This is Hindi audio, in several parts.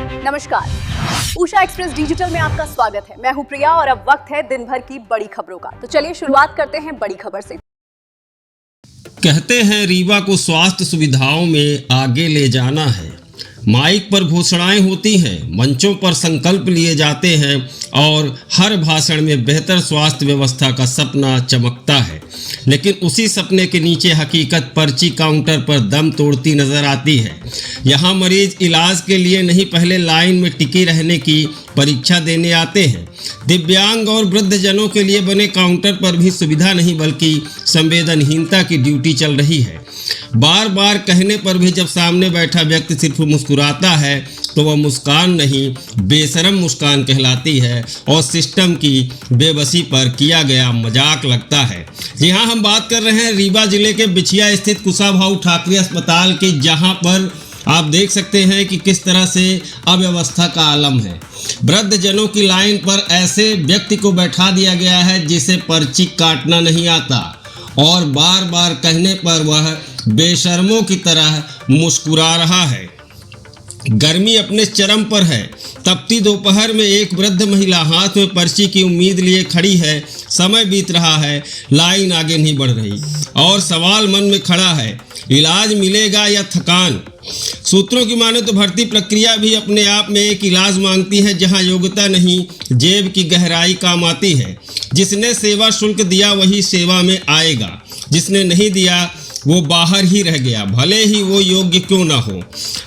नमस्कार, उषा एक्सप्रेस डिजिटल में आपका स्वागत है। मैं हूं प्रिया और अब वक्त है दिन भर की बड़ी खबरों का। तो चलिए शुरुआत करते हैं बड़ी खबर से। कहते हैं रीवा को स्वास्थ्य सुविधाओं में आगे ले जाना है। माइक पर घोषणाएं होती हैं, मंचों पर संकल्प लिए जाते हैं और हर भाषण में बेहतर स्वास्थ्य व्यवस्था का सपना चमकता है। लेकिन उसी सपने के नीचे हकीकत पर्ची काउंटर पर दम तोड़ती नजर आती है। यहाँ मरीज इलाज के लिए नहीं, पहले लाइन में टिके रहने की परीक्षा देने आते हैं। दिव्यांग और वृद्धजनों के लिए बने काउंटर पर भी सुविधा नहीं बल्कि संवेदनहीनता की ड्यूटी चल रही है। बार बार कहने पर भी जब सामने बैठा व्यक्ति सिर्फ मुस्कुराता है तो वह मुस्कान नहीं, बेशरम मुस्कान कहलाती है और सिस्टम की बेबसी पर किया गया मजाक लगता है। जी हाँ, हम बात कर रहे हैं रीवा जिले के बिछिया स्थित कुशाभाऊ ठाकरे अस्पताल की, जहां पर आप देख सकते हैं कि किस तरह से अव्यवस्था का आलम है। वृद्धजनों की लाइन पर ऐसे व्यक्ति को बैठा दिया गया है जिसे पर्ची काटना नहीं आता और बार बार कहने पर वह बेशर्मों की तरह मुस्कुरा रहा है। गर्मी अपने चरम पर है। तपती दोपहर में एक वृद्ध महिला हाथ में पर्ची की उम्मीद लिए खड़ी है। समय बीत रहा है, लाइन आगे नहीं बढ़ रही और सवाल मन में खड़ा है, इलाज मिलेगा या थकान। सूत्रों की माने तो भर्ती प्रक्रिया भी अपने आप में एक इलाज मांगती है, जहां योग्यता नहीं जेब की गहराई काम आती है। जिसने सेवा शुल्क दिया वही सेवा में आएगा, जिसने नहीं दिया वो बाहर ही रह गया, भले ही वो योग्य क्यों ना हो।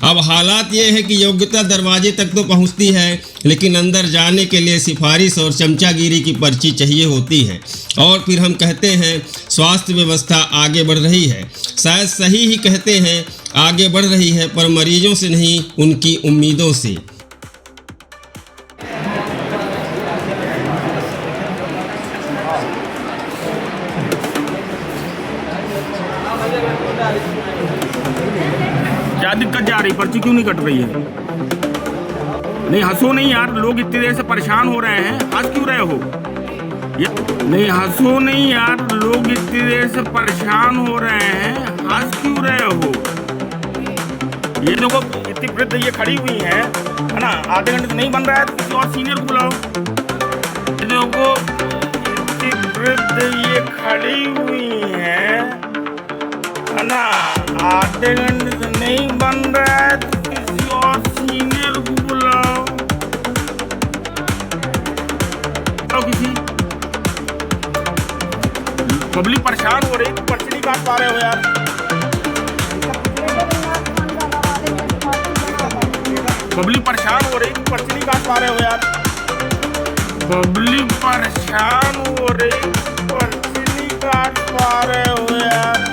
अब हालात ये है कि योग्यता दरवाजे तक तो पहुंचती है, लेकिन अंदर जाने के लिए सिफारिश और चमचागिरी की पर्ची चाहिए होती है। और फिर हम कहते हैं स्वास्थ्य व्यवस्था आगे बढ़ रही है। शायद सही ही कहते हैं, आगे बढ़ रही है, पर मरीजों से नहीं, उनकी उम्मीदों से। क्या दिक्कत जा रही, पर्ची क्यों नहीं कट रही है? नहीं हंसो नहीं यार, लोग इतनी देर से परेशान हो रहे हैं, हंस क्यों रहे हो? नहीं हंसो नहीं यार, लोग इतनी देर से परेशान हो रहे हैं, हंस क्यों रहे हो? ये देखो इतनी वृद्ध ये खड़ी हुई है ना, आधे घंटे से नहीं बन रहा है तो किसी और सीनियर को बुलाओ। ये देखो इतनी वृद्ध ये खड़ी हुई है ना, आधे घंटे से नहीं बन रहा है तो किसी और सीनियर को बुलाओ। किसी पब्लिक परेशान हो रही, पर्ची नहीं काट पा रहे हो यार। पब्लिक परेशान हो रही, पर्ची नहीं काट पा रहे हो यार। पब्लिक परेशान हो रही, पर्ची नहीं काट पा रहे हो यार।